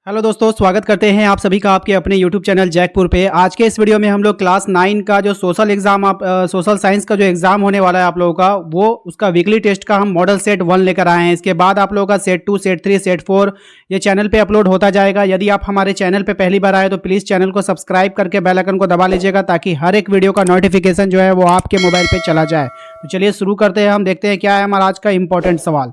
Hello दोस्तों, स्वागत करते हैं आप सभी का आपके अपने यूट्यूब चैनल जैकपुर पे। आज के इस वीडियो में हम लोग क्लास 9 का जो सोशल एग्जाम सोशल साइंस का जो एग्जाम होने वाला है आप लोगों का, वो उसका वीकली टेस्ट का हम मॉडल सेट 1 लेकर आए हैं। इसके बाद आप लोगों का सेट 2, सेट 3, सेट 4 ये चैनल पे अपलोड होता जाएगा। यदि आप हमारे चैनल पे पहली बार आए तो प्लीज़ चैनल को सब्सक्राइब करके बेल आइकन को दबा लीजिएगा, ताकि हर एक वीडियो का नोटिफिकेशन जो है वो आपके मोबाइल पर चला जाए। तो चलिए शुरू करते हैं। हम देखते हैं क्या है हमारा आज का इंपॉर्टेंट सवाल।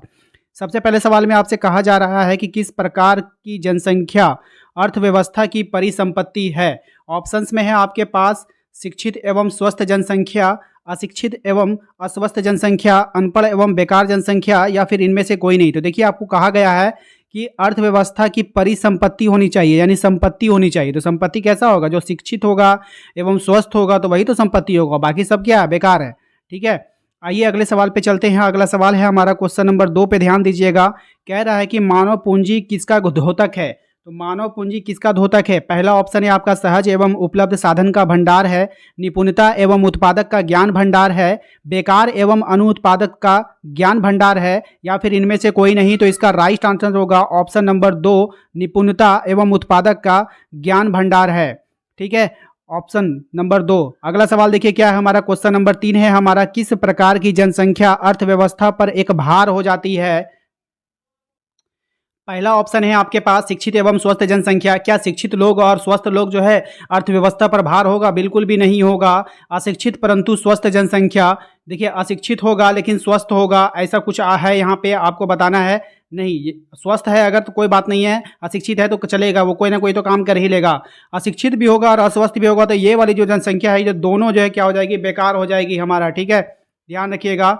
सबसे पहले सवाल में आपसे कहा जा रहा है कि किस प्रकार की जनसंख्या अर्थव्यवस्था की परिसंपत्ति है। ऑप्शंस में है आपके पास शिक्षित एवं स्वस्थ जनसंख्या, अशिक्षित एवं अस्वस्थ जनसंख्या, अनपढ़ एवं बेकार जनसंख्या, या फिर इनमें से कोई नहीं। तो देखिए आपको कहा गया है कि अर्थव्यवस्था की परिसंपत्ति होनी चाहिए, यानी संपत्ति होनी चाहिए। तो संपत्ति कैसा होगा? जो शिक्षित होगा एवं स्वस्थ होगा तो वही तो संपत्ति होगा, बाकी सब क्या है? बेकार है। ठीक है, आइए अगले सवाल पे चलते हैं। अगला सवाल है हमारा क्वेश्चन नंबर 2 पे ध्यान दीजिएगा। कह रहा है कि मानव पूंजी किसका द्योतक है। तो मानव पूंजी किसका द्योतक है? पहला ऑप्शन है आपका सहज एवं उपलब्ध साधन का भंडार है, निपुणता एवं उत्पादक का ज्ञान भंडार है, बेकार एवं अनुत्पादक का ज्ञान भंडार है, या फिर इनमें से कोई नहीं। तो इसका राइट आंसर होगा ऑप्शन नंबर 2, निपुणता एवं उत्पादक का ज्ञान भंडार है। ठीक है, ऑप्शन नंबर 2। अगला सवाल देखिए क्या है हमारा। क्वेश्चन नंबर 3 है हमारा, किस प्रकार की जनसंख्या अर्थव्यवस्था पर एक भार हो जाती है। पहला ऑप्शन है आपके पास शिक्षित एवं स्वस्थ जनसंख्या। क्या शिक्षित लोग और स्वस्थ लोग जो है अर्थव्यवस्था पर भार होगा? बिल्कुल भी नहीं होगा। अशिक्षित परंतु स्वस्थ जनसंख्या, देखिए अशिक्षित होगा लेकिन स्वस्थ होगा, ऐसा कुछ है यहाँ पे आपको बताना है। नहीं, ये स्वस्थ है अगर तो कोई बात नहीं है, अशिक्षित है तो चलेगा, वो कोई ना कोई तो काम कर ही लेगा। अशिक्षित भी होगा और अस्वस्थ भी होगा तो ये वाली जो जनसंख्या है, ये दोनों जो है क्या हो जाएगी? बेकार हो जाएगी हमारा। ठीक है, ध्यान रखिएगा।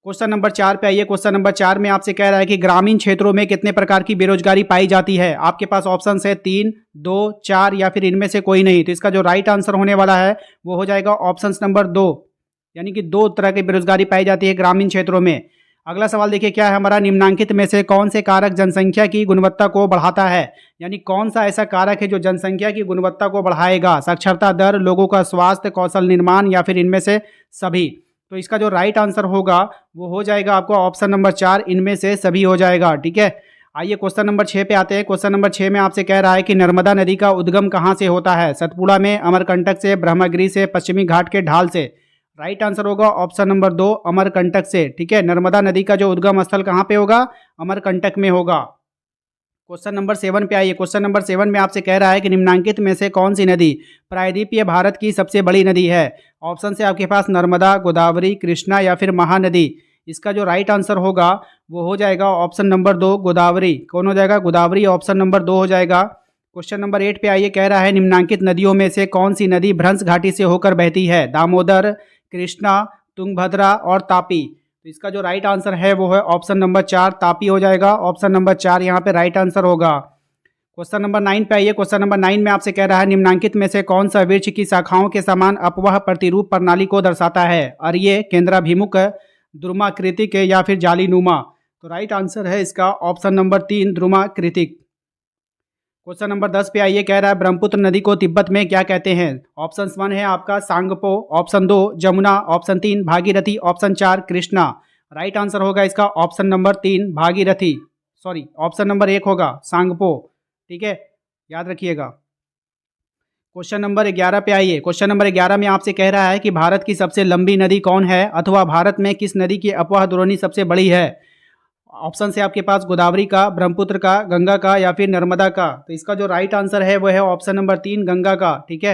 क्वेश्चन नंबर 4 पे आइए। क्वेश्चन नंबर 4 में आपसे कह रहा है कि ग्रामीण क्षेत्रों में कितने प्रकार की बेरोजगारी पाई जाती है। आपके पास ऑप्शन है 3, 2, 4, या फिर इनमें से कोई नहीं। तो इसका जो राइट आंसर होने वाला है वो हो जाएगा ऑप्शन नंबर 2, यानी कि 2 तरह की बेरोजगारी पाई जाती है ग्रामीण क्षेत्रों में। अगला सवाल देखिए क्या है हमारा, निम्नांकित में से कौन से कारक जनसंख्या की गुणवत्ता को बढ़ाता है। यानी कौन सा ऐसा कारक है जो जनसंख्या की गुणवत्ता को बढ़ाएगा? साक्षरता दर, लोगों का स्वास्थ्य, कौशल निर्माण, या फिर इनमें से सभी। तो इसका जो राइट आंसर होगा वो हो जाएगा आपको ऑप्शन नंबर 4, इनमें से सभी हो जाएगा। ठीक है, आइए क्वेश्चन नंबर 6 पे आते हैं। क्वेश्चन नंबर 6 में आपसे कह रहा है कि नर्मदा नदी का उद्गम कहाँ से होता है। सतपुड़ा में, अमरकंटक से, ब्रह्मगिरी से, पश्चिमी घाट के ढाल से। राइट आंसर होगा ऑप्शन नंबर 2, अमरकंटक से। ठीक है, नर्मदा नदी का जो उद्गम स्थल कहाँ पे होगा? अमरकंटक में होगा। क्वेश्चन नंबर 7 पे आइए। क्वेश्चन नंबर 7 में आपसे कह रहा है कि निम्नांकित में से कौन सी नदी प्रायद्वीपीय भारत की सबसे बड़ी नदी है। ऑप्शन से आपके पास नर्मदा, गोदावरी, कृष्णा, या फिर महानदी। इसका जो राइट आंसर होगा वो हो जाएगा ऑप्शन नंबर 2, गोदावरी। कौन हो जाएगा? गोदावरी, ऑप्शन नंबर 2 हो जाएगा। क्वेश्चन नंबर 8 पे आइए। कह रहा है निम्नांकित नदियों में से कौन सी नदी भ्रंश घाटी से होकर बहती है। दामोदर, कृष्णा, तुंगभद्रा और तापी। तो इसका जो राइट आंसर है वो है ऑप्शन नंबर 4, तापी हो जाएगा। ऑप्शन नंबर 4 यहाँ पे राइट आंसर होगा। क्वेश्चन नंबर 9 पे आइए। क्वेश्चन नंबर 9 में आपसे कह रहा है निम्नांकित में से कौन सा वृक्ष की शाखाओं के समान अपवाह प्रतिरूप प्रणाली को दर्शाता है। अर्ये, केंद्राभिमुख, द्रुमाकृतिक, या फिर जालीनुमा। तो राइट आंसर है इसका ऑप्शन नंबर 3, द्रुमाकृतिक। क्वेश्चन नंबर 10 पे आइए। कह रहा है ब्रह्मपुत्र नदी को तिब्बत में क्या कहते हैं। ऑप्शन 1 है आपका Tsangpo, option 2 Yamuna, option 3 Bhagirathi, option 4 Krishna. Right answer होगा इसका option number 3, Bhagirathi. Sorry, option number 1 होगा सांगपो। ठीक है, याद रखिएगा। क्वेश्चन नंबर 11 पे आइए। क्वेश्चन नंबर 11 में आपसे कह रहा है कि भारत की सबसे लंबी नदी कौन है, अथवा भारत में किस नदी की अपवाह द्रोणी सबसे बड़ी है। ऑप्शन से आपके पास गोदावरी का, ब्रह्मपुत्र का, गंगा का, या फिर नर्मदा का। तो इसका जो राइट आंसर है वो है ऑप्शन नंबर 3, गंगा का। ठीक है,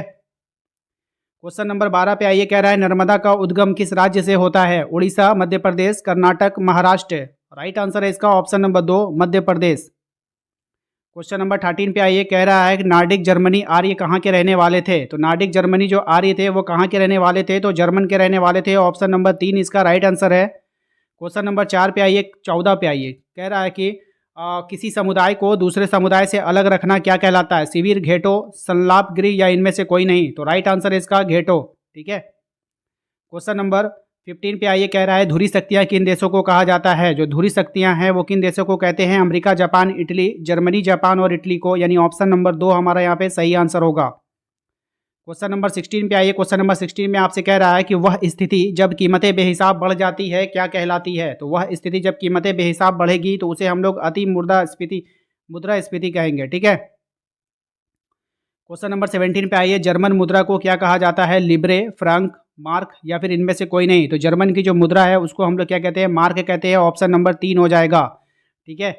क्वेश्चन नंबर 12 पे आइए। कह रहा है नर्मदा का उद्गम किस राज्य से होता है। उड़ीसा, मध्य प्रदेश, कर्नाटक, महाराष्ट्र। राइट आंसर है इसका option number 2, Madhya Pradesh. Question number 13 पे आइए। कह रहा है कि नार्डिक जर्मनी आर्य कहाँ के रहने वाले थे। तो नार्डिक जर्मनी जो आर्य थे वो कहाँ के रहने वाले थे। तो जर्मन के रहने वाले थे। ऑप्शन नंबर 3 इसका राइट आंसर है। क्वेश्चन नंबर 4 पे आइए। 14 पे आइए। कह रहा है कि किसी समुदाय को दूसरे समुदाय से अलग रखना क्या कहलाता है। शिविर, घेटो, संलाप गृह, या इनमें से कोई नहीं। तो राइट आंसर है इसका घेटो। ठीक है, क्वेश्चन नंबर 15 पे आइए। कह रहा है धुरी शक्तियाँ किन देशों को कहा जाता है। जो धुरी शक्तियाँ हैं वो किन देशों को कहते हैं। America, Japan, Italy, Germany, Japan और इटली को। यानी ऑप्शन नंबर 2 हमारा यहाँ पे सही आंसर होगा। क्वेश्चन नंबर 16 पे आइए। क्वेश्चन नंबर 16 में आपसे कह रहा है कि वह स्थिति जब कीमतें बेहिसाब बढ़ जाती है क्या कहलाती है। तो वह स्थिति जब कीमतें बेहिसाब बढ़ेगी तो उसे हम लोग अति मुद्रास्फीति कहेंगे। ठीक है, क्वेश्चन नंबर 17 पे आइए। जर्मन मुद्रा को क्या कहा जाता है? लिब्रे, फ्रैंक, मार्क या फिर इनमें से कोई नहीं। तो जर्मन की जो मुद्रा है उसको हम लोग क्या कहते हैं? मार्क कहते हैं। ऑप्शन नंबर 3 हो जाएगा। ठीक है।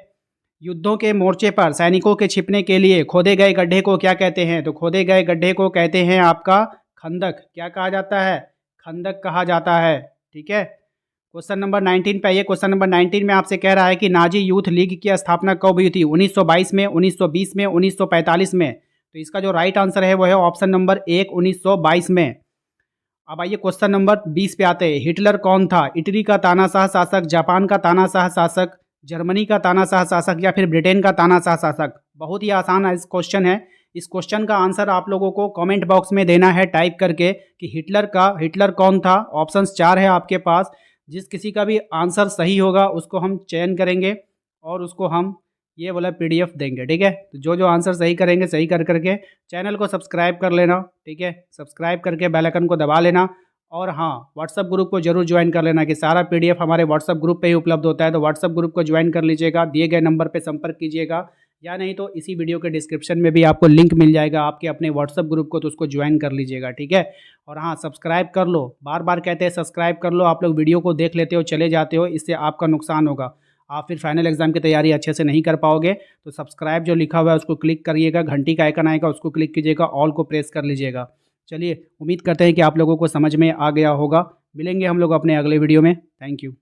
युद्धों के मोर्चे पर सैनिकों के छिपने के लिए खोदे गए गड्ढे को क्या कहते हैं? तो खोदे गए गड्ढे को कहते हैं आपका खंदक। क्या कहा जाता है? खंदक कहा जाता है। ठीक है। क्वेश्चन नंबर 19 पे आइए। क्वेश्चन नंबर 19 में आपसे कह रहा है कि नाजी यूथ लीग की स्थापना कब हुई थी? 1922 में, 1920 में, 1945 में। तो इसका जो राइट आंसर है वो है ऑप्शन नंबर 1, 1922 में। अब आइए क्वेश्चन नंबर 20 पे आते हैं। हिटलर कौन था? इटली का तानाशाह शासक, जापान का तानाशाह शासक, जर्मनी का तानाशाह शासक या फिर ब्रिटेन का तानाशाह शासक? बहुत ही आसान इस क्वेश्चन है। इस क्वेश्चन का आंसर आप लोगों को कमेंट बॉक्स में देना है टाइप करके कि हिटलर कौन था। ऑप्शंस 4 है आपके पास। जिस किसी का भी आंसर सही होगा उसको हम चयन करेंगे और उसको हम ये वाला पीडीएफ देंगे। ठीक है। तो जो आंसर सही करेंगे, सही कर करके चैनल को सब्सक्राइब कर लेना। ठीक है। सब्सक्राइब करके बेल आइकन को दबा लेना। और हाँ, व्हाट्सअप ग्रुप को जरूर ज्वाइन कर लेना कि सारा पीडीएफ हमारे व्हाट्सअप ग्रुप पे ही उपलब्ध होता है। तो व्हाट्सअप ग्रुप को ज्वाइन कर लीजिएगा। दिए गए नंबर पे संपर्क कीजिएगा या नहीं तो इसी वीडियो के डिस्क्रिप्शन में भी आपको लिंक मिल जाएगा आपके अपने व्हाट्सअप ग्रुप को, तो उसको ज्वाइन कर लीजिएगा। ठीक है। और हाँ, सब्सक्राइब कर लो। बार बार कहते हैं सब्सक्राइब कर लो। आप लोग वीडियो को देख लेते हो, चले जाते हो, इससे आपका नुकसान होगा। आप फिर फाइनल एग्जाम की तैयारी अच्छे से नहीं कर पाओगे। तो सब्सक्राइब जो लिखा हुआ है उसको क्लिक करिएगा, घंटी का आइकन आएगा उसको क्लिक कीजिएगा, ऑल को प्रेस कर लीजिएगा। चलिए, उम्मीद करते हैं कि आप लोगों को समझ में आ गया होगा। मिलेंगे हम लोग अपने अगले वीडियो में। Thank you.